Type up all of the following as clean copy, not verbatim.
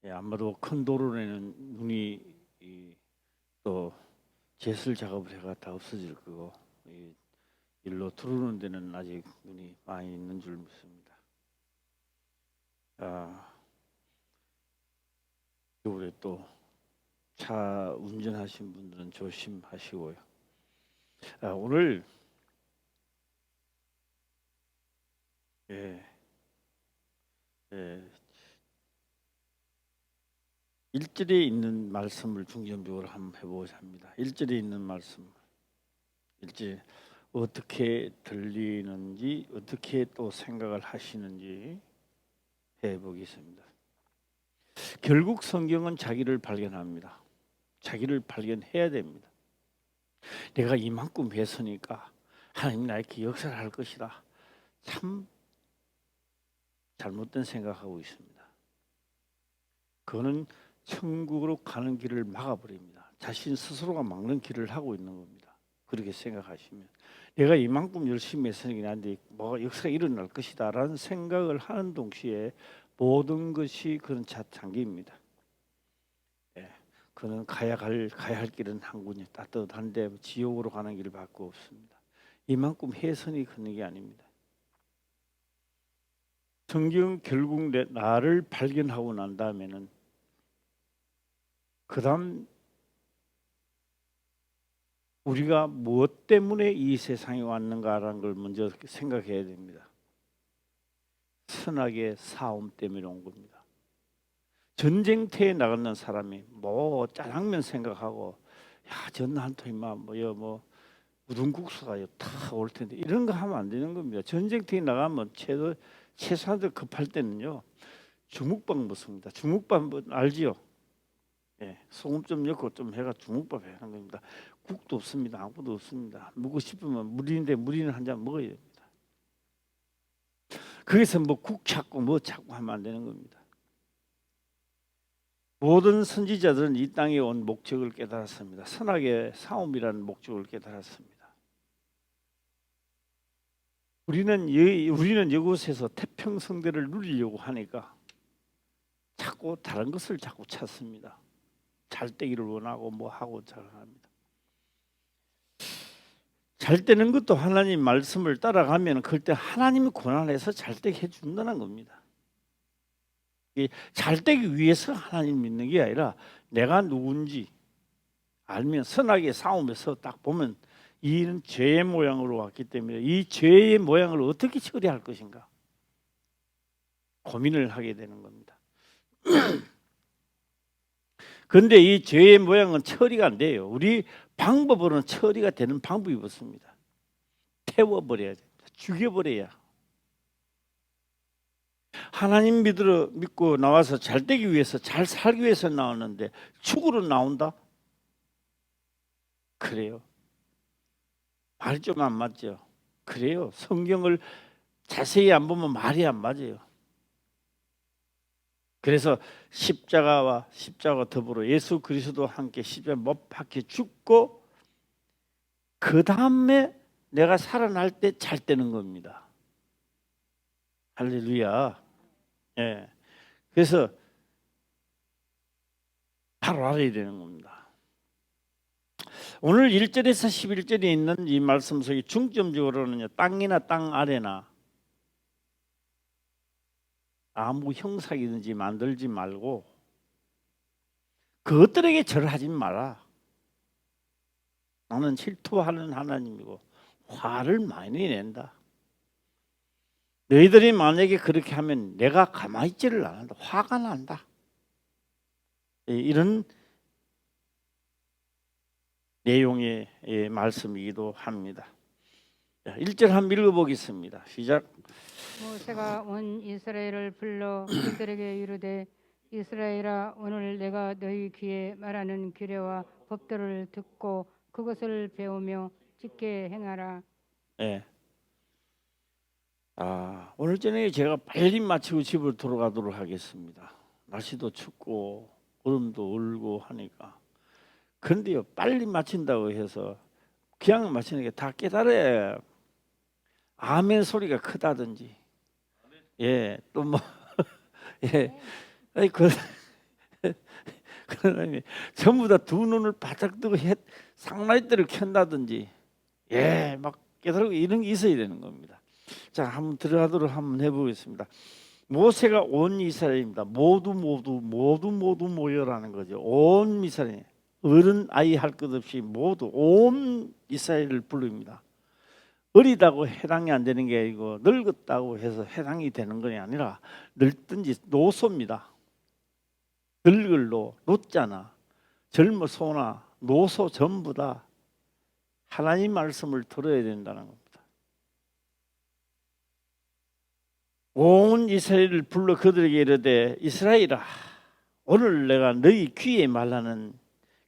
아마도 큰 도로에는 눈이 또 제설 작업을 해가 다 없어질 거고 일로 들어오는 데는 아직 눈이 많이 있는 줄 믿습니다. 겨울에 또 차 운전하신 분들은 조심하시고요. 오늘 예, 1절에 있는 말씀을 중점적으로 한번 해보고자 합니다. 1절에 있는 말씀, 1절 어떻게 들리는지, 어떻게 또 생각을 하시는지 해보겠습니다. 결국 성경은 자기를 발견합니다. 자기를 발견해야 됩니다. 내가 이만큼 했으니까 하나님 나에게 역사를 할 것이다. 참 잘못된 생각하고 있습니다. 그거는 천국으로 가는 길을 막아버립니다. 자신 스스로가 막는 길을 하고 있는 겁니다. 그렇게 생각하시면 내가 이만큼 열심히 했으니까 나한테 뭐가 역사가 일어날 것이다 라는 생각을 하는 동시에 모든 것이 그런 자창기입니다. 그는 가야 할 길은 한 군이 따뜻한데 지옥으로 가는 길밖에 없습니다. 이만큼 해선이 걷는 게 아닙니다. 성경 결국 나를 발견하고 난 다음에는 그 다음 우리가 무엇 때문에 이 세상에 왔는가라는 걸 먼저 생각해야 됩니다. 선악의 싸움 때문에 온 겁니다. 전쟁터에 나가는 사람이 뭐 짜장면 생각하고 야 전한테 임마 뭐 우둔국수가 다 올 텐데 이런 거 하면 안 되는 겁니다. 전쟁터에 나가면 최소한도 급할 때는요 주먹밥 먹습니다. 주먹밥 알지요? 소금 좀 넣고 좀 해가 주먹밥 하는 겁니다. 국도 없습니다. 아무것도 없습니다. 먹고 싶으면 물인데 물이는 한 잔 먹어야 됩니다. 거기서 뭐 국 찾고 뭐 찾고 하면 안 되는 겁니다. 모든 선지자들은 이 땅에 온 목적을 깨달았습니다. 선악의 싸움이라는 목적을 깨달았습니다. 우리는 이곳에서 태평성대를 누리려고 하니까 자꾸 다른 것을 자꾸 찾습니다. 잘되기를 원하고 뭐 하고 잘합니다. 잘 되는 것도 하나님 말씀을 따라가면 그때 하나님이 고난해서 잘되게 해준다는 겁니다. 잘되기 위해서 하나님 믿는 게 아니라 내가 누군지 알면 선악의 싸움에서 딱 보면 이는 죄의 모양으로 왔기 때문에 이 죄의 모양을 어떻게 처리할 것인가 고민을 하게 되는 겁니다. 그런데 이 죄의 모양은 처리가 안 돼요. 우리 방법으로는 처리가 되는 방법이 없습니다. 태워버려야 됩니다. 죽여버려야. 하나님 믿고 나와서 잘 되기 위해서 잘 살기 위해서 나왔는데 죽으러 나온다? 그래요. 말이 좀 안 맞죠? 그래요. 성경을 자세히 안 보면 말이 안 맞아요. 그래서 십자가와 더불어 예수 그리스도와 함께 십자가에 못 박혀 죽고 그 다음에 내가 살아날 때 잘 되는 겁니다. 할렐루야. 그래서 바로 알아야 되는 겁니다. 오늘 1절에서 11절에 있는 이 말씀 속에 중점적으로는 땅이나 땅 아래나 아무 형상이든지 만들지 말고 그것들에게 절하지 마라. 나는 질투하는 하나님이고 화를 많이 낸다. 너희들이 만약에 그렇게 하면 내가 가만히 있지를 않는다. 화가 난다. 이런 내용의 말씀이기도 합니다. 1절 한번 읽어보겠습니다. 시작. 모세가 온 이스라엘을 불러 그들에게 이르되 이스라엘아 오늘 내가 너희 귀에 말하는 규례와 법도를 듣고 그것을 배우며 지켜 행하라. 오늘 저녁에 제가 빨리 마치고 집을 돌아가도록 하겠습니다. 날씨도 춥고 얼음도 얼고 하니까. 그런데요 빨리 마친다고 해서 그냥 마치는 게 다 깨달아야 아멘 소리가 크다든지 또 뭐 그러니 전부 다 두 눈을 바짝 뜨고 상라이트를 켠다든지 막 깨달고 이런 게 있어야 되는 겁니다. 자, 한번 들어가도록 한번 해보겠습니다. 모세가 온 이스라엘입니다. 모두 모여라는 거죠. 온 이스라엘, 어른 아이 할 것 없이 모두 온 이스라엘을 부릅니다. 어리다고 해당이 안 되는 게 아니고 늙었다고 해서 해당이 되는 것이 아니라 늙든지 노소입니다. 늙을 노자나 젊어소나 노소 전부 다 하나님 말씀을 들어야 된다는 겁니다. 온 이스라엘을 불러 그들에게 이르되 이스라엘아 오늘 내가 너희 귀에 말하는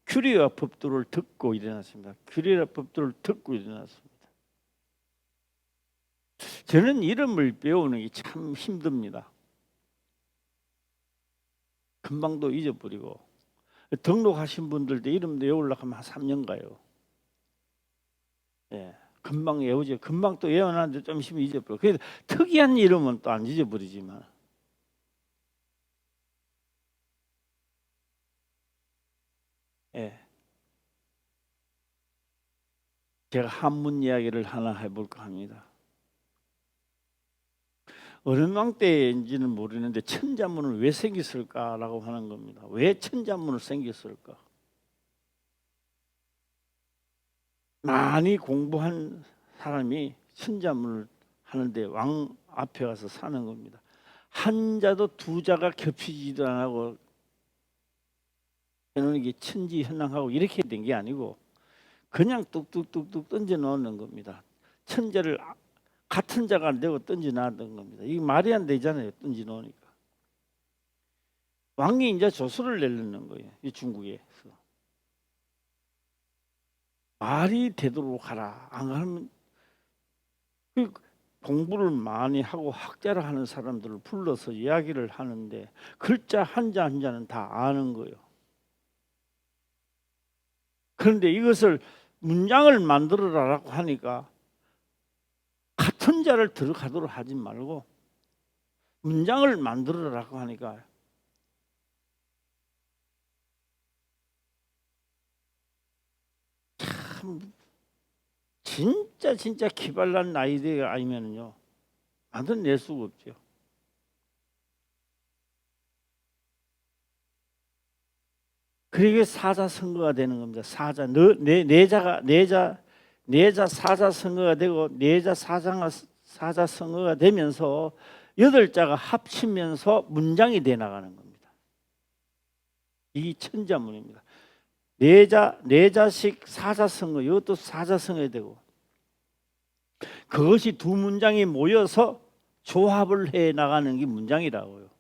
규례와 법도를 듣고 일어났습니다. 규례와 법도를 듣고 일어났습니다. 저는 이름을 배우는 게 참 힘듭니다. 금방도 잊어버리고 등록하신 분들도 이름도 외우려고 하면 한 3년 가요. 금방 외우죠. 금방 또 외워놨는데 좀 있으면 잊어버려. 그래서 특이한 이름은 또 안 잊어버리지만 제가 한문 이야기를 하나 해볼까 합니다. 어느 왕 때인지는 모르는데 천자문은 왜 생겼을까라고 하는 겁니다. 왜 천자문을 생겼을까? 많이 공부한 사람이 천자문을 하는데 왕 앞에 가서 사는 겁니다. 한자도 두자가 겹치지도 안 하고 해놓는 게 천지현황하고 이렇게 된 게 아니고 그냥 뚝뚝뚝뚝 던져 놓는 겁니다. 천자를 같은 자가 안 되고 던져 놨던 겁니다. 이게 말이 안 되잖아요. 던져 놓으니까. 왕이 이제 조서를 내려는 거예요. 이 중국에서. 말이 되도록 하라. 안 하면 공부를 많이 하고 학자를 하는 사람들을 불러서 이야기를 하는데 글자 한자 한자는 다 아는 거예요. 그런데 이것을 문장을 만들어라라고 하니까 같은 자를 들어가도록 하지 말고 문장을 만들어라고 하니까 참 진짜 기발난 아이디어가 아니면요 만들어낼 수가 없죠. 그게 사자성어가 되는 겁니다. 사자, 내자 사자성어가 되고 내자 사자성어가 되면서 8자가 합치면서 문장이 돼 나가는 겁니다. 이 천자문입니다. 내자식 사자성어, 이것도 사자성어가 되고 그것이 두 문장이 모여서 조합을 해 나가는 게 문장이라고요.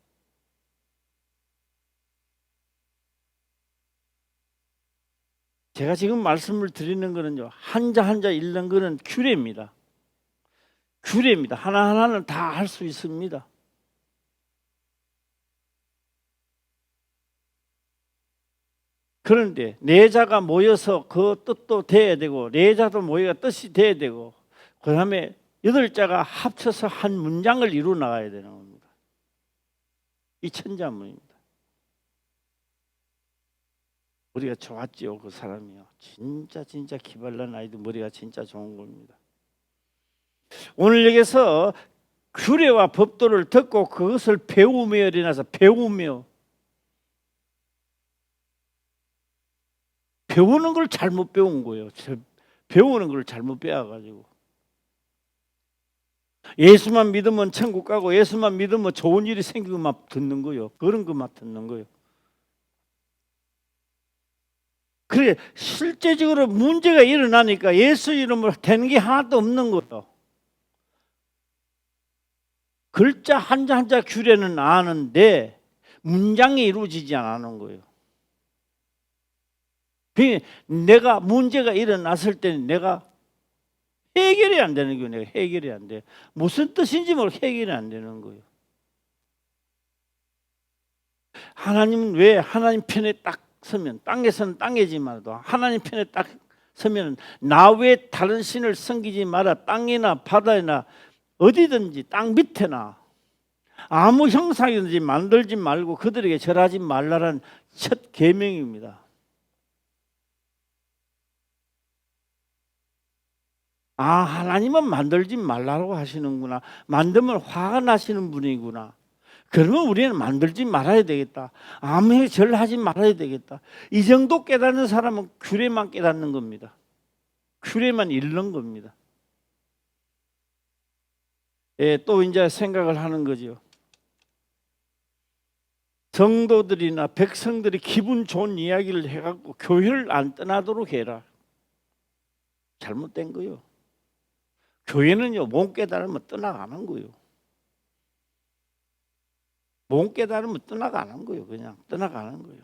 제가 지금 말씀을 드리는 거는요, 한자 읽는 거는 규례입니다. 규례입니다. 하나하나는 다 할 수 있습니다. 그런데 내자가 모여서 그 뜻도 돼야 되고 내자도 모여가 뜻이 돼야 되고 그 다음에 8자가 합쳐서 한 문장을 이루어 나가야 되는 겁니다. 이 천자문입니다. 머리가 좋았지요. 그 사람이요. 진짜 기발난 아이도 머리가 진짜 좋은 겁니다. 오늘 여기서 규례와 법도를 듣고 그것을 배우며 일어나서 배우는 걸 잘못 배운 거예요. 배우는 걸 잘못 배워가지고 예수만 믿으면 천국 가고 예수만 믿으면 좋은 일이 생기고만 듣는 거예요. 그런 것만 듣는 거예요. 그래 실제적으로 문제가 일어나니까 예수 이름으로 되는 게 하나도 없는 거예요. 글자 한자 규례는 아는데 문장이 이루어지지 않는 거예요. 내가 문제가 일어났을 때는 내가 해결이 안 되는 거예요. 내가 해결이 안 돼. 무슨 뜻인지 모르고 해결이 안 되는 거예요. 하나님은 왜 하나님 편에 딱 서면 땅에서는 땅이지만도 하나님 편에 딱 서면 나 외에 다른 신을 섬기지 마라. 땅이나 바다나 어디든지 땅 밑에나 아무 형상이든지 만들지 말고 그들에게 절하지 말라는 첫 계명입니다. 아, 하나님은 만들지 말라고 하시는구나. 만들면 화가 나시는 분이구나. 그러면 우리는 만들지 말아야 되겠다. 아무 절하지 말아야 되겠다. 이 정도 깨닫는 사람은 규례만 깨닫는 겁니다. 규례만 읽는 겁니다. 예, 또 이제 생각을 하는 거죠. 성도들이나 백성들이 기분 좋은 이야기를 해갖고 교회를 안 떠나도록 해라. 잘못된 거요. 교회는요, 못 깨달으면 떠나가는 거요. 못 깨달으면 떠나가는 거요. 그냥 떠나가는 거요.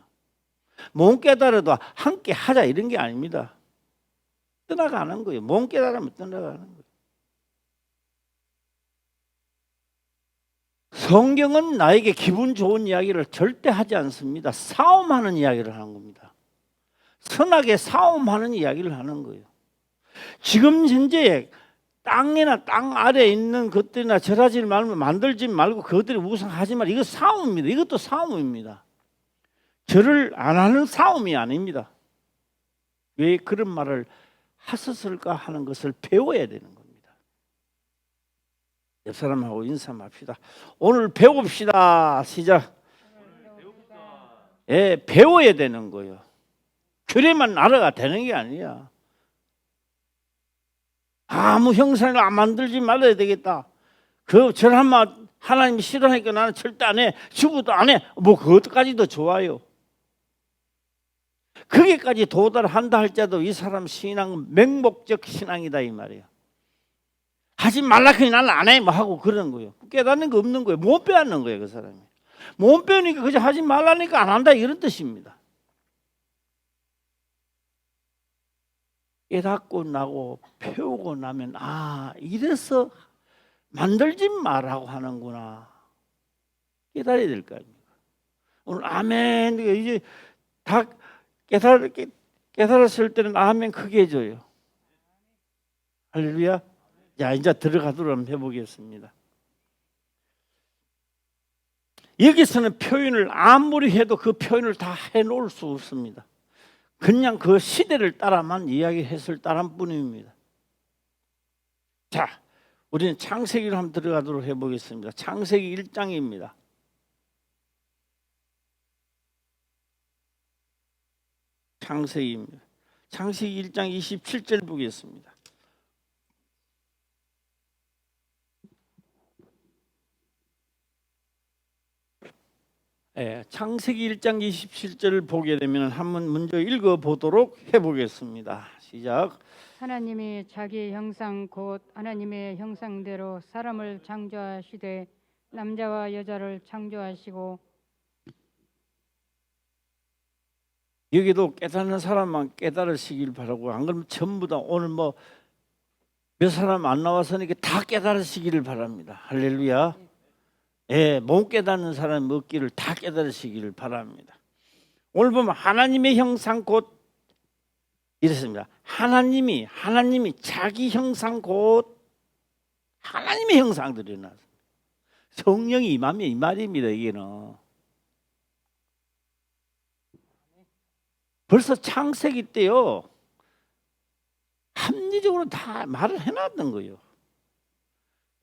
못 깨달아도 함께 하자 이런 게 아닙니다. 떠나가는 거예요. 못 깨달으면 떠나가는 거예요. 성경은 나에게 기분 좋은 이야기를 절대 하지 않습니다. 싸움하는 이야기를 하는 겁니다. 선하게 싸움하는 이야기를 하는 거예요. 지금 현재 땅이나 땅 아래에 있는 것들이나 절하지 말고 만들지 말고 그것들이 우상하지 말고 이거 싸움입니다. 이것도 싸움입니다. 절을 안 하는 싸움이 아닙니다. 왜 그런 말을 하셨을까 하는 것을 배워야 되는 겁니다. 옆 사람하고 인사합시다. 오늘 배웁시다. 시작. 예, 배워야 되는 거예요. 규례만 알아가 되는 게 아니야. 아무 형상을 안 만들지 말아야 되겠다. 그 절하면 하나님이 싫어하니까 나는 절대 안 해. 죽어도 안 해. 뭐 그것까지도 좋아요. 거기까지 도달한다 할지라도 이 사람 신앙은 맹목적 신앙이다 이 말이에요. 하지 말라 그니 나는 안 해 뭐 하고 그러는 거예요. 깨닫는 거 없는 거예요. 못 배웠는 거예요 그 사람이. 못 배우니까 그저 하지 말라니까 안 한다 이런 뜻입니다. 깨닫고 나고 배우고 나면 아 이래서 만들지 말라고 하는구나 깨달아야 될 거 아닙니까? 오늘 아멘 이제 다 깨달았을 때는 아멘 크게 해줘요. 할렐루야. 자 이제 들어가도록 한번 해보겠습니다. 여기서는 표현을 아무리 해도 그 표현을 다 해놓을 수 없습니다. 그냥 그 시대를 따라만 이야기했을 따름 뿐입니다. 자, 우리는 창세기로 한번 들어가도록 해보겠습니다. 창세기 1장입니다. 창세기입니다. 창세기 1장 27절 보겠습니다. 예, 창세기 1장 27절을 보게 되면 한번 먼저 읽어보도록 해보겠습니다. 시작. 하나님이 자기 형상 곧 하나님의 형상대로 사람을 창조하시되 남자와 여자를 창조하시고. 여기도 깨닫는 사람만 깨달으시길 바라고 안 그러면 전부 다 오늘 뭐 몇 사람 안 나와서니까 다 깨달으시기를 바랍니다. 할렐루야. 예, 못 깨닫는 사람이 없기를 다 깨달으시기를 바랍니다. 오늘 보면 하나님의 형상 곧 이랬습니다. 하나님이 자기 형상 곧 하나님의 형상들이 나서 성령이 임하면 이 말입니다. 이게는 벌써 창세기 때요 합리적으로 다 말을 해놨던 거예요.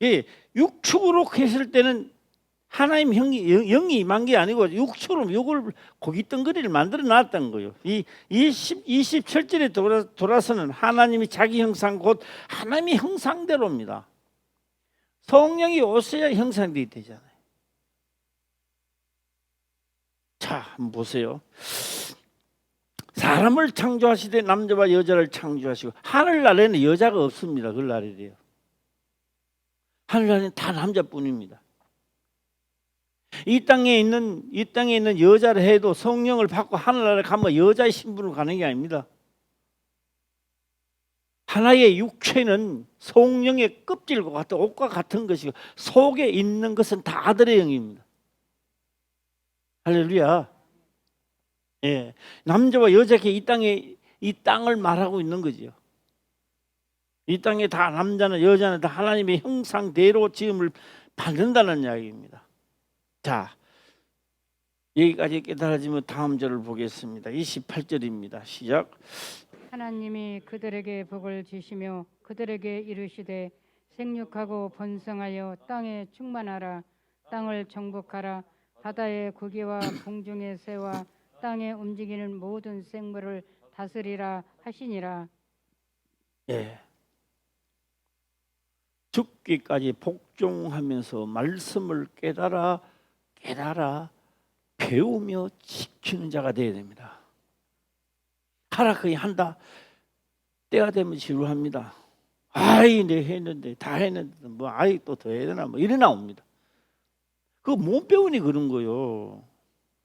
예, 육축으로 했을 때는 하나님 영이 임한 게 아니고 육축으로 요걸 고깃덩어리를 만들어 놨던 거예요. 이 27절에 돌아서는 하나님이 자기 형상 곧 하나님의 형상대로입니다. 성령이 오셔야 형상이 되잖아요. 자, 한번 보세요. 사람을 창조하시되 남자와 여자를 창조하시고 하늘나라에는 여자가 없습니다. 그 날이래요. 하늘나라에는 다 남자뿐입니다. 이 땅에 있는 여자를 해도 성령을 받고 하늘나라에 가면 여자의 신분으로 가는 게 아닙니다. 하나의 육체는 성령의 껍질과 같은 옷과 같은 것이고 속에 있는 것은 다 아들의 영입니다. 할렐루야. 예, 남자와 여자께 이 땅을 말하고 있는 거죠. 이 땅에 다 남자는 여자는 다 하나님의 형상대로 지음을 받는다는 이야기입니다. 자, 여기까지 깨달아지면 다음 절을 보겠습니다. 28절입니다. 시작. 하나님이 그들에게 복을 주시며 그들에게 이르시되 생육하고 번성하여 땅에 충만하라. 땅을 정복하라. 바다의 고기와 공중의 새와 땅에 움직이는 모든 생물을 다스리라 하시니라. 예. 죽기까지 복종하면서 말씀을 깨달아 배우며 지키는 자가 되어야 됩니다. 하라 그냥 한다. 때가 되면 지루합니다. 아이 내 했는데 다 했는데 뭐 아이 또 더 해야 되나 뭐 이래 나옵니다. 그거 못 배우니 그런 거요.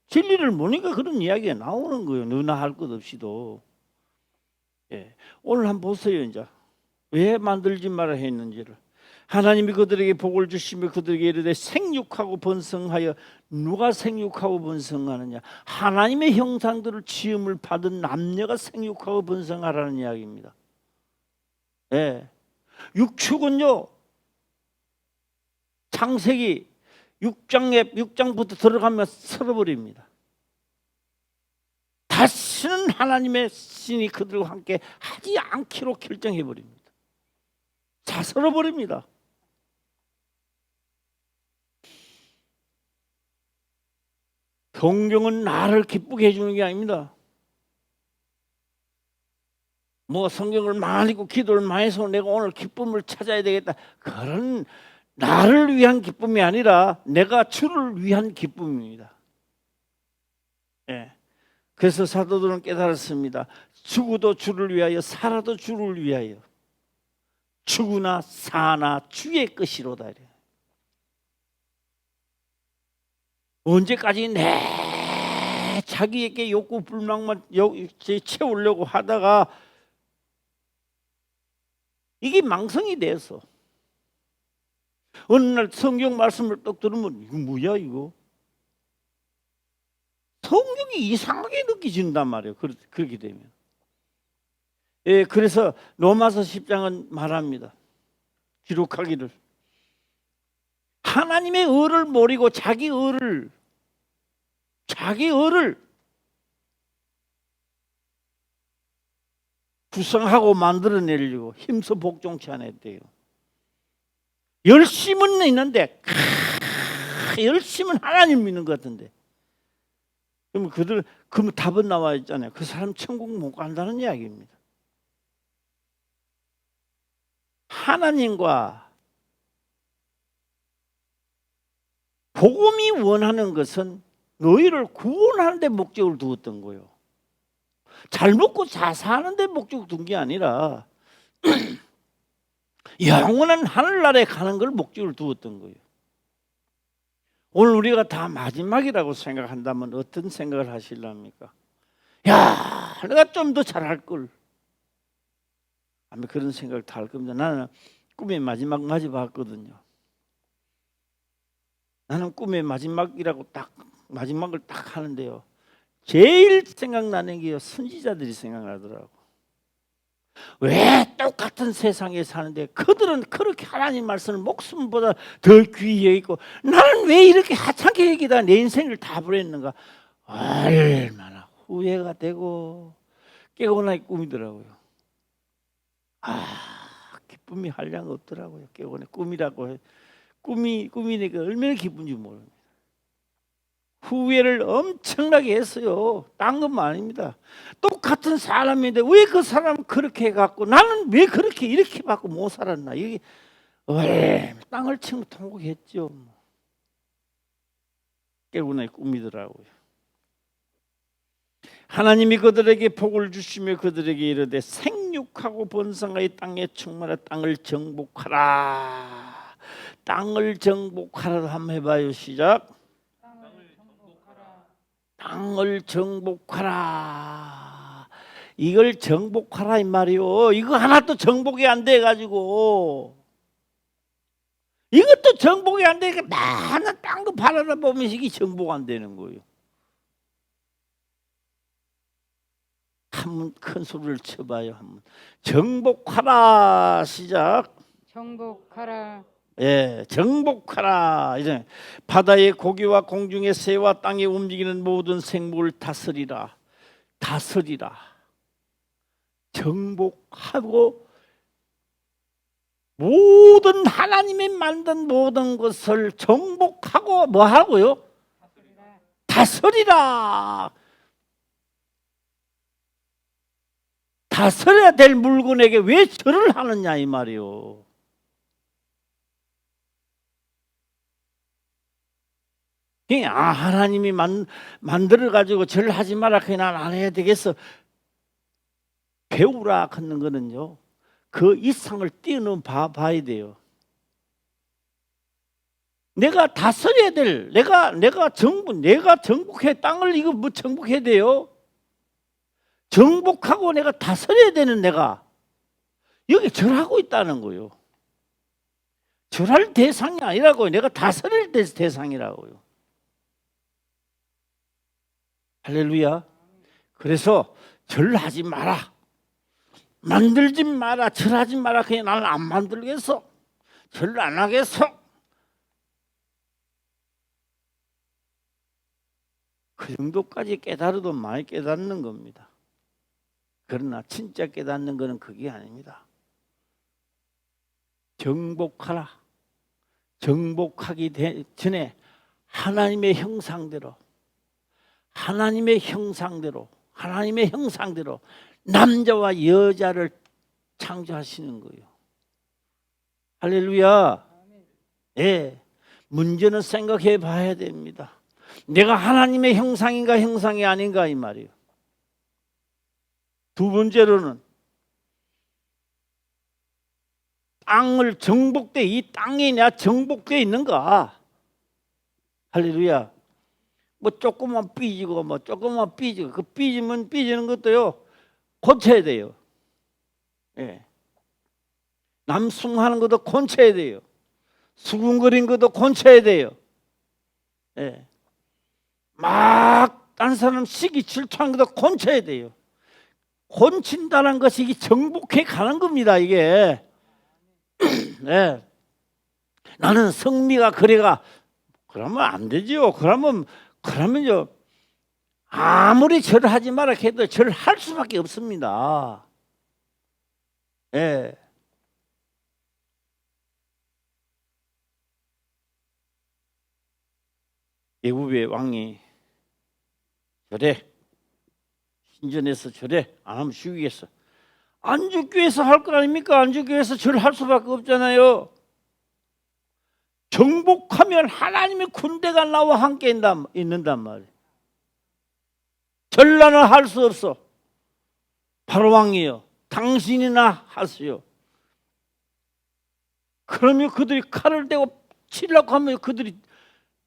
진리를 모르니까 그런 이야기가 나오는 거예요. 너나 할 것 없이도. 예. 오늘 한번 보세요. 이제 왜 만들지 마라 했는지를. 하나님이 그들에게 복을 주시며 그들에게 이르되 생육하고 번성하여. 누가 생육하고 번성하느냐? 하나님의 형상들을 지음을 받은 남녀가 생육하고 번성하라는 이야기입니다. 예. 육축은요, 창세기 6장부터 들어가면 썰어버립니다. 다시는 하나님의 신이 그들과 함께 하지 않기로 결정해버립니다. 다 썰어버립니다. 성경은 나를 기쁘게 해주는 게 아닙니다. 뭐 성경을 많이 읽고 기도를 많이 해서 내가 오늘 기쁨을 찾아야 되겠다. 그런 나를 위한 기쁨이 아니라 내가 주를 위한 기쁨입니다. 예. 그래서 사도들은 깨달았습니다. 죽어도 주를 위하여 살아도 주를 위하여. 죽으나 사나 주의 것이로다. 이래. 언제까지 내 자기에게 욕구 불만만 채우려고 하다가 이게 망성이 돼서 어느 날 성경 말씀을 딱 들으면 이거 뭐야 이거? 성경이 이상하게 느껴진단 말이에요. 그렇게 되면. 예, 그래서 로마서 10장은 말합니다. 기록하기를 하나님의 의를 모르고 자기 의를 구성하고 만들어내려고 힘써 복종치 않았대요. 열심은 있는데 열심은 하나님 믿는 것 같은데. 그러면 답은 나와 있잖아요. 그 사람 천국 못 간다는 이야기입니다. 하나님과 복음이 원하는 것은 너희를 구원하는 데 목적을 두었던 거예요. 잘 먹고 잘 사는 데 목적을 둔 게 아니라 영원한 하늘나라에 가는 걸 목적을 두었던 거예요. 오늘 우리가 다 마지막이라고 생각한다면 어떤 생각을 하실랍니까? 야, 내가 좀 더 잘할 걸. 아마 그런 생각을 다 할 겁니다. 나는 꿈의 마지막까지 봤거든요. 나는 꿈의 마지막이라고 마지막을 딱 하는데요. 제일 생각나는 게요, 선지자들이 생각나더라고. 왜 똑같은 세상에 사는데 그들은 그렇게 하나님 말씀을 목숨보다 더 귀히 여기고 나는 왜 이렇게 하찮게 여기다 내 인생을 다 버렸는가? 얼마나 후회가 되고 깨고나의 꿈이더라고요. 기쁨이 한량 없더라고요. 깨고나 꿈이라고 해. 꿈이니까 얼마나 기쁜지 모릅니다. 후회를 엄청나게 했어요. 딴 것만 아닙니다. 똑같은 사람인데 왜 그 사람은 그렇게 해갖고 나는 왜 그렇게 이렇게 받고 못 살았나. 이게 땅을 치고 통곡했죠. 깨우나의 꿈이더라고요. 하나님이 그들에게 복을 주시며 그들에게 이르되 생육하고 번성하여 땅에 충만하여 땅을 정복하라. 땅을 정복하라. 한번 해봐요. 시작. 땅을 정복하라. 이걸 정복하라 이 말이요. 이거 하나도 정복이 안 돼가지고 이것도 정복이 안 되니까 맨날 딴 거 바라다 보면 이게 정복 안 되는 거예요. 한번 큰 소리를 쳐봐요. 한번 정복하라. 시작. 정복하라. 예, 정복하라. 이제 바다의 고기와 공중의 새와 땅에 움직이는 모든 생물을 다스리라. 다스리라. 정복하고 모든 하나님이 만든 모든 것을 정복하고 뭐 하고요? 다스리라. 다스려야 될 물건에게 왜 절을 하느냐 이 말이요. 하나님이 만들어 가지고 절하지 마라 그냥 안 해야 되겠어. 배우라 하는 거는요. 그 이상을 뛰어넘어 봐야 돼요. 내가 다스려야 될 내가 정복해 땅을 이거 뭐 정복해야 돼요? 정복하고 내가 다스려야 되는 내가 여기 절하고 있다는 거예요. 절할 대상이 아니라고요. 내가 다스릴 대상이라고요. 할렐루야. 그래서 절하지 마라. 만들지 마라. 절하지 마라. 그냥 나는 안 만들겠어. 절 안 하겠어. 그 정도까지 깨달아도 많이 깨닫는 겁니다. 그러나 진짜 깨닫는 것은 그게 아닙니다. 정복하라. 정복하기 전에 하나님의 형상대로 남자와 여자를 창조하시는 거예요. 할렐루야. 예, 문제는 생각해 봐야 됩니다. 내가 하나님의 형상인가 형상이 아닌가 이 말이에요. 두 번째로는 땅을 정복돼 이 땅에 내가 정복돼 있는가. 할렐루야. 뭐 조금만 삐지고 그 삐지는 것도요 고쳐야 돼요. 예. 남숭하는 것도 고쳐야 돼요. 수군거린 것도 고쳐야 돼요. 예. 막 딴 사람 시기 질투하는 것도 고쳐야 돼요. 고친다는 것이 정복해 가는 겁니다. 이게. 네. 나는 성미가 그래가 그러면 안 되지요. 그러면요 아무리 절하지 마라 해도 절할 수밖에 없습니다. 예. 애굽의 왕이 절해 신전에서 절해 안 하면 죽이겠어. 안 죽기 위해서 할 거 아닙니까? 안 죽기 위해서 절할 수밖에 없잖아요. 정복하면 하나님의 군대가 나와 함께 있는단 말이에요. 전라는 할 수 없어. 바로 왕이요. 당신이나 하세요. 그러면 그들이 칼을 대고 치려고 하면 그들이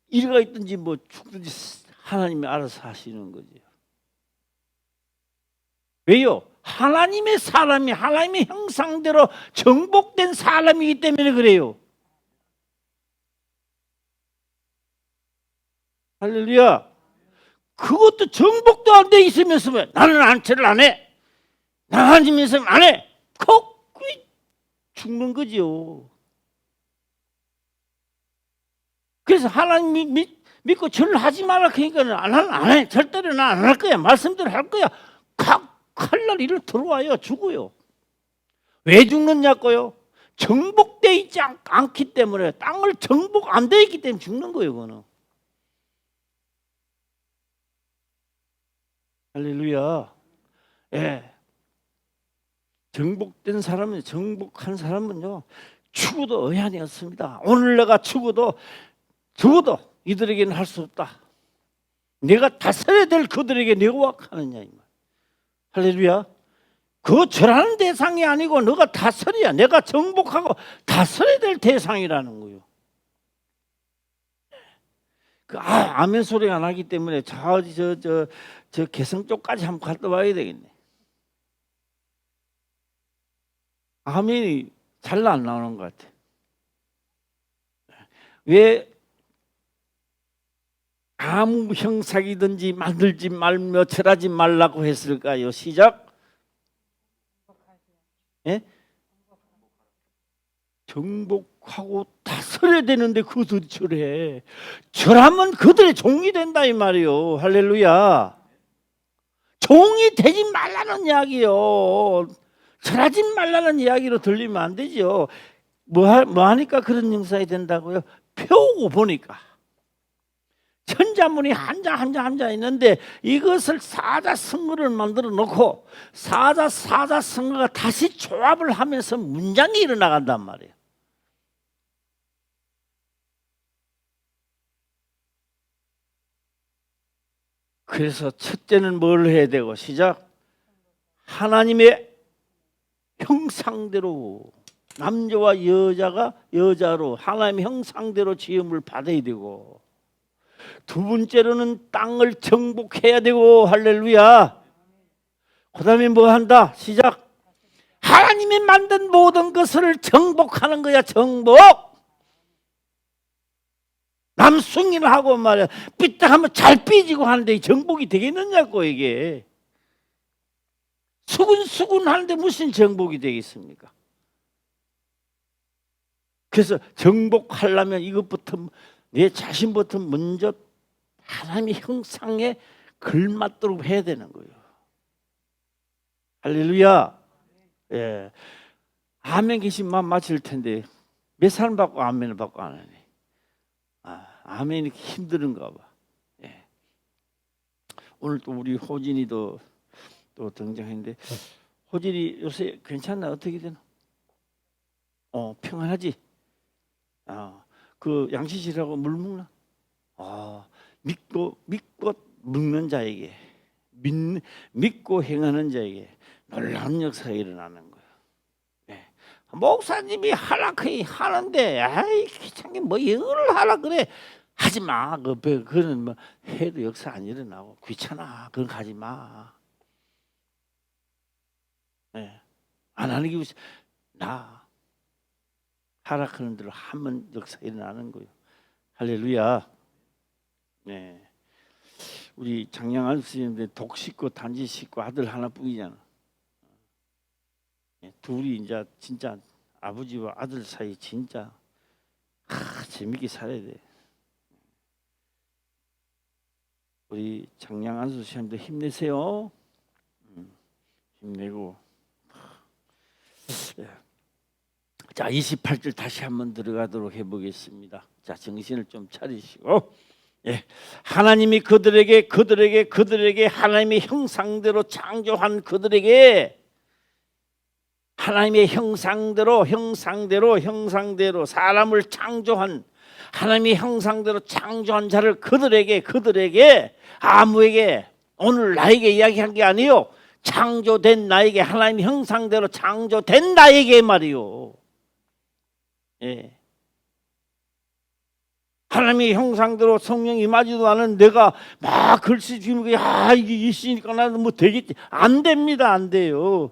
이리가 있든지 뭐 죽든지 하나님이 알아서 하시는 거죠. 왜요? 하나님의 사람이 하나님의 형상대로 정복된 사람이기 때문에 그래요. 할렐루야. 그것도 정복도 안 돼 있으면서 왜 나는 안체를 안 해. 나 하나님 있으면 안 해. 거꾸이 죽는 거지요. 그래서 하나님 믿고 절을 하지 마라 그러니까 나는 안 해. 절대로 나 안 할 거야. 말씀대로 할 거야. 칼날 이를 들어와요. 죽어요. 왜 죽느냐고요? 정복돼 있지 않기 때문에 땅을 정복 안 돼 있기 때문에 죽는 거예요. 그거는. 할렐루야. 예. 정복된 사람은 정복한 사람은요 죽어도 의한이 없습니다. 오늘 내가 죽어도 이들에게는 할 수 없다. 내가 다스려야 될 그들에게 내가 하느냐 이 말. 할렐루야. 그 절하는 대상이 아니고 너가 다스려야 내가 정복하고 다스려야 될 대상이라는 거예요. 아멘 소리가 나기 때문에 저 개성 쪽까지 한번 갔다 와야 되겠네. 아멘이 잘 안 나오는 것 같아. 왜 아무 형상이든지 만들지 말며 절하지 말라고 했을까요? 시작. 예? 정복하고 다스려야 되는데 그것도 절해. 절하면 그들의 종이 된다 이 말이요. 할렐루야. 종이 되지 말라는 이야기요. 절하지 말라는 이야기로 들리면 안 되죠. 뭐 하니까 그런 형상이 된다고요? 펴오고 보니까 천자문이 한자 있는데 이것을 사자성어를 만들어 놓고 사자성어가 다시 조합을 하면서 문장이 일어나간단 말이에요. 그래서 첫째는 뭘 해야 되고 시작. 하나님의 형상대로 남자와 여자가 여자로 하나님의 형상대로 지음을 받아야 되고 두 번째로는 땅을 정복해야 되고 할렐루야. 그 다음에 뭐 한다? 시작. 하나님이 만든 모든 것을 정복하는 거야. 정복. 남승이를 하고 말이야 삐딱하면 잘 삐지고 하는데 정복이 되겠느냐고. 이게 수군 하는데 무슨 정복이 되겠습니까? 그래서 정복하려면 이것부터 내 자신부터 먼저 하나님의 형상에 걸맞도록 해야 되는 거예요. 할렐루야. 예. 아멘 계시면 마칠 텐데 몇 사람 받고 아멘을 받고 안 하니? 아멘이 힘든가 봐. 예. 오늘 또 우리 호진이도 또 등장했는데 호진이 요새 괜찮나? 어떻게 되나? 평안하지? 그 양치질하고 물 먹나? 믿고 먹는 자에게 믿고 행하는 자에게 놀라운 역사가 일어나는 거예요. 네. 목사님이 하라 그이 하는데 아이 귀찮게 뭐 이걸 하라 그래 하지 마. 그거는 뭐 해도 역사 안 일어나고 귀찮아. 그건 가지 마. 네. 안 하는 게 나 하락하는 대로 하면 역사 일어나는 거예요. 할렐루야. 네. 우리 장량한 스님들 독 씻고 단지 씻고 아들 하나뿐이잖아. 네. 둘이 이제 진짜 아버지와 아들 사이 진짜 재밌게 살아야 돼. 우리 장량한 스님들 힘내세요. 힘내고. 네. 자, 28절 다시 한번 들어가도록 해보겠습니다. 자, 정신을 좀 차리시고, 예, 하나님이 그들에게 하나님의 형상대로 창조한 그들에게 하나님의 형상대로 사람을 창조한 하나님의 형상대로 창조한 자를 그들에게 아무에게 오늘 나에게 이야기한 게 아니요. 창조된 나에게 하나님의 형상대로 창조된 나에게 말이요. 예. 하나님의 형상대로 성령 임하지도 않은 내가 막 글씨 지우고 이게 있으니까 나는 뭐 되겠지. 안 됩니다. 안 돼요.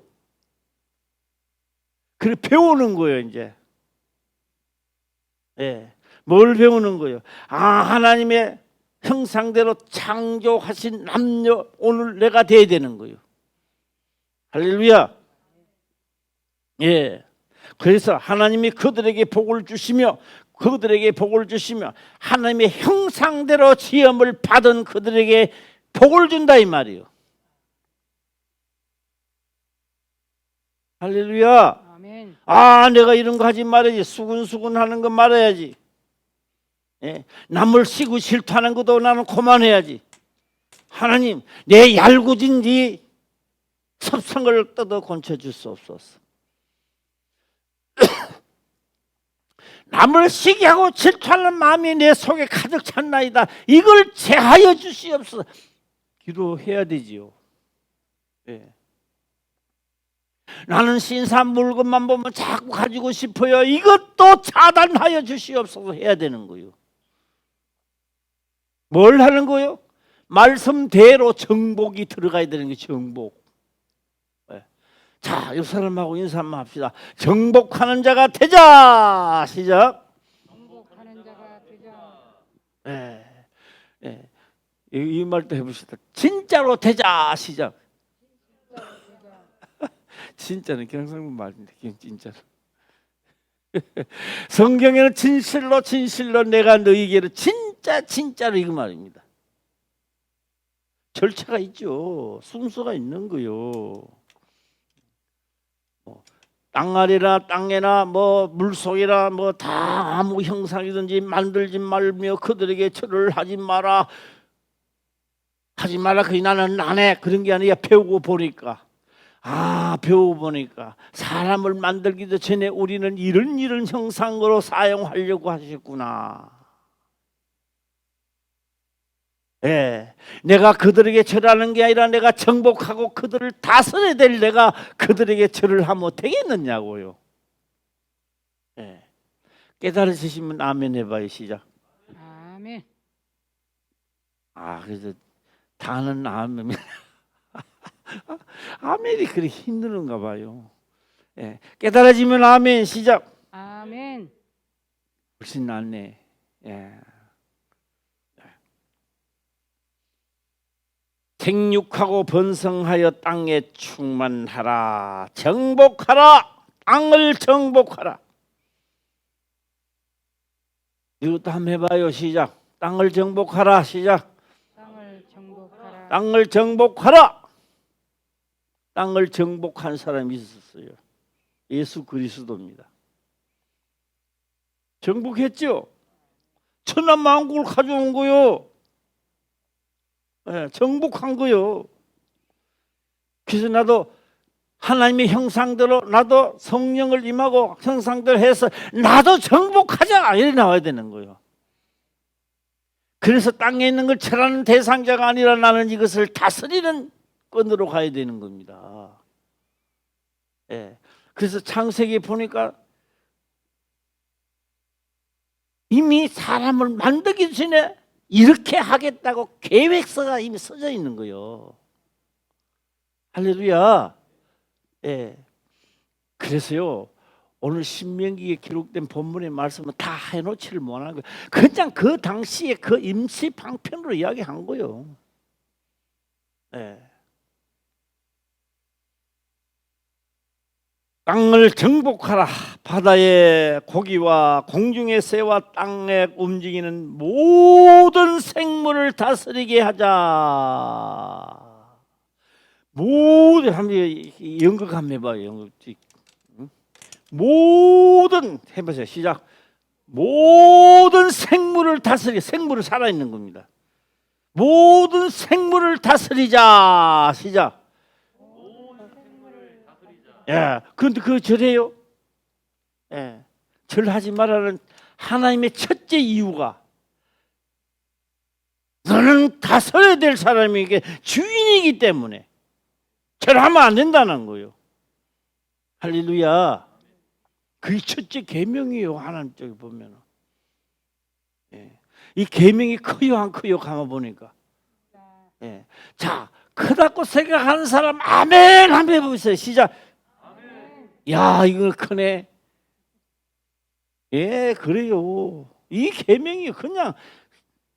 그래 배우는 거예요 이제. 예. 뭘 배우는 거예요? 하나님의 형상대로 창조하신 남녀 오늘 내가 돼야 되는 거예요. 할렐루야. 예. 그래서 하나님이 그들에게 복을 주시며 하나님의 형상대로 지음을 받은 그들에게 복을 준다 이 말이에요. 할렐루야. 아멘. 내가 이런 거 하지 말아야지. 수군 하는 거 말아야지. 예. 남을 시고 질투하는 것도 나는 그만해야지. 하나님 내 얄궂은 이 섭성을 뜯어 건쳐줄 수 없소서. 남을 시기하고 질투하는 마음이 내 속에 가득 찼나이다. 이걸 제하여 주시옵소서. 기도해야 되지요. 예. 나는 신사 물건만 보면 자꾸 가지고 싶어요. 이것도 차단하여 주시옵소서 해야 되는 거예요. 뭘 하는 거예요? 말씀대로 정복이 들어가야 되는 게 정복. 자, 옆 사람하고 인사 한번 합시다. 정복하는 자가 되자. 시작. 정복하는 자가 되자. 이 말도 해봅시다. 진짜로 되자. 시작. 진짜는 경상도 말인데 진짜로. 성경에는 진실로 진실로 내가 너희에게로 진짜로 이거 말입니다. 절차가 있죠. 순서가 있는 거요. 땅 아래나 땅에나 뭐 물속이나 뭐 다 아무 형상이든지 만들지 말며 그들에게 절을 하지 마라. 하지 마라. 그 나는 안 해. 그런 게 아니라 배우고 보니까 사람을 만들기도 전에 우리는 이런 형상으로 사용하려고 하셨구나. 예, 내가 그들에게 절하는 게 아니라 내가 정복하고 그들을 다스려야 될 내가 그들에게 절을 하면 되겠느냐고요. 예, 깨달으시면 아멘 해봐요. 시작. 아멘. 그래서 다는 아멘. 아멘이 그렇게 힘드는가 봐요. 예, 깨달아지면 아멘. 시작. 아멘. 훨씬 낫네. 예. 생육하고 번성하여 땅에 충만하라. 정복하라. 땅을 정복하라. 이것도 한번 해봐요. 시작. 땅을 정복하라. 시작. 땅을 정복하라. 땅을 정복하라. 땅을 정복한 사람이 있었어요. 예수 그리스도입니다. 정복했죠. 천하 만국을 가져온 거요. 네, 정복한 거요. 그래서 나도 하나님의 형상대로 나도 성령을 임하고 형상대로 해서 나도 정복하자 이렇게 나와야 되는 거예요. 그래서 땅에 있는 걸 절하는 대상자가 아니라 나는 이것을 다스리는 끈으로 가야 되는 겁니다. 예. 그래서 창세기 보니까 이미 사람을 만들기 전에 이렇게 하겠다고 계획서가 이미 써져 있는 거예요. 할렐루야. 예. 그래서요, 오늘 신명기에 기록된 본문의 말씀은 다 해놓지를 못하는 거예요. 그냥 그 당시에 그 임시 방편으로 이야기한 거예요. 예. 땅을 정복하라. 바다의 고기와 공중의 새와 땅에 움직이는 모든 생물을 다스리게 하자. 모든 한번 연극 한번 해봐요. 연극. 모든 해보세요. 시작. 모든 생물을 다스리. 생물을 살아있는 겁니다. 모든 생물을 다스리자. 시작. 예, 그런데 그 절해요. 예, 절하지 말라는 하나님의 첫째 이유가 너는 다스려야 될 사람에게 주인이기 때문에 절하면 안 된다는 거예요. 할렐루야. 그게 첫째 계명이에요. 하나님 쪽에 보면. 예, 이 계명이 커요 안 커요? 가만 보니까. 예, 자, 크다고 생각하는 사람 아멘 한번 해보세요. 시작. 야, 이거 크네. 예, 그래요. 이 계명이 그냥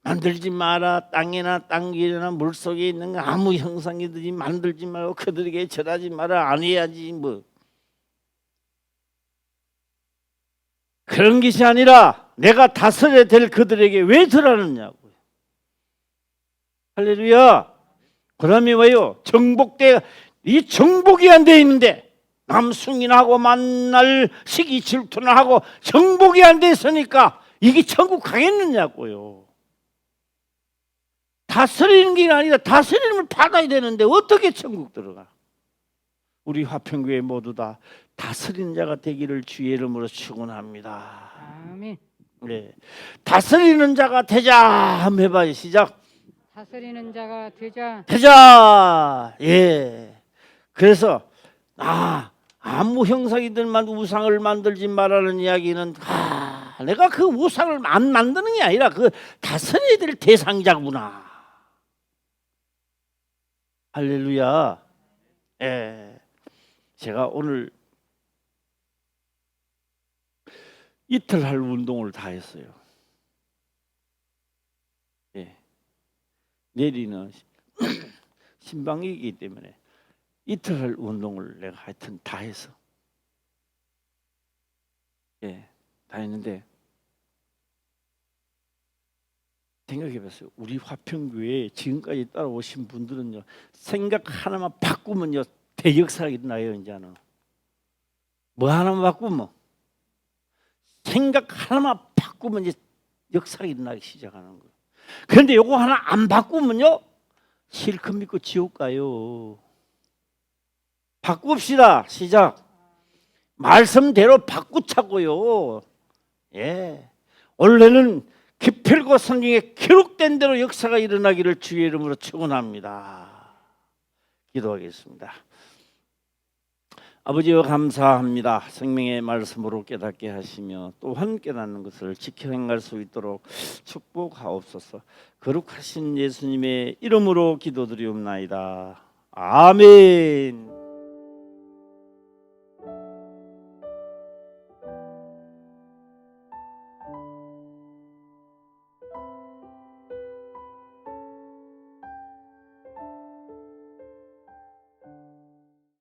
만들지 마라. 땅이나 땅길이나 물속에 있는 거 아무 형상이든지 만들지 말고 그들에게 절하지 마라. 안 해야지 뭐. 그런 것이 아니라 내가 다스려야 될 그들에게 왜 절하느냐고요. 할렐루야. 그러면 왜요? 이 정복이 안 돼 있는데 남 승인하고 만날 시기 질투나 하고 정복이 안 됐으니까 이게 천국 가겠느냐고요. 다스리는 게 아니라 다스림을 받아야 되는데 어떻게 천국 들어가? 우리 화평교회 모두 다 다스리는 자가 되기를 주의 이름으로 축원합니다. 아멘. 네, 다스리는 자가 되자 한번 해봐요. 시작. 다스리는 자가 되자. 예. 그래서 아무 형상이들만 우상을 만들지 말라는 이야기는 내가 그 우상을 안 만드는 게 아니라 그 다스려야 될 대상자구나. 할렐루야. 예. 제가 오늘 이틀 할 운동을 다 했어요. 예. 내일은 신방이기 때문에 이틀 할 운동을 내가 하여튼 다 해서 예, 다 했는데 생각해봤어요. 우리 화평교회에 지금까지 따라오신 분들은요, 생각 하나만 바꾸면요 대역사가 일어나요. 이제는 뭐 하나만 바꾸면, 생각 하나만 바꾸면 이제 역사가 일어나기 시작하는 거예요. 그런데 요거 하나 안 바꾸면요 실컷 믿고 지옥 가요. 바꿉시다. 시작. 말씀대로 바꾸자고요. 예, 원래는 기필코 성경에 기록된 대로 역사가 일어나기를 주의 이름으로 축원합니다. 기도하겠습니다. 아버지여 감사합니다. 생명의 말씀으로 깨닫게 하시며 또한 깨닫는 것을 지켜 행할 수 있도록 축복하옵소서. 거룩하신 예수님의 이름으로 기도드리옵나이다. 아멘.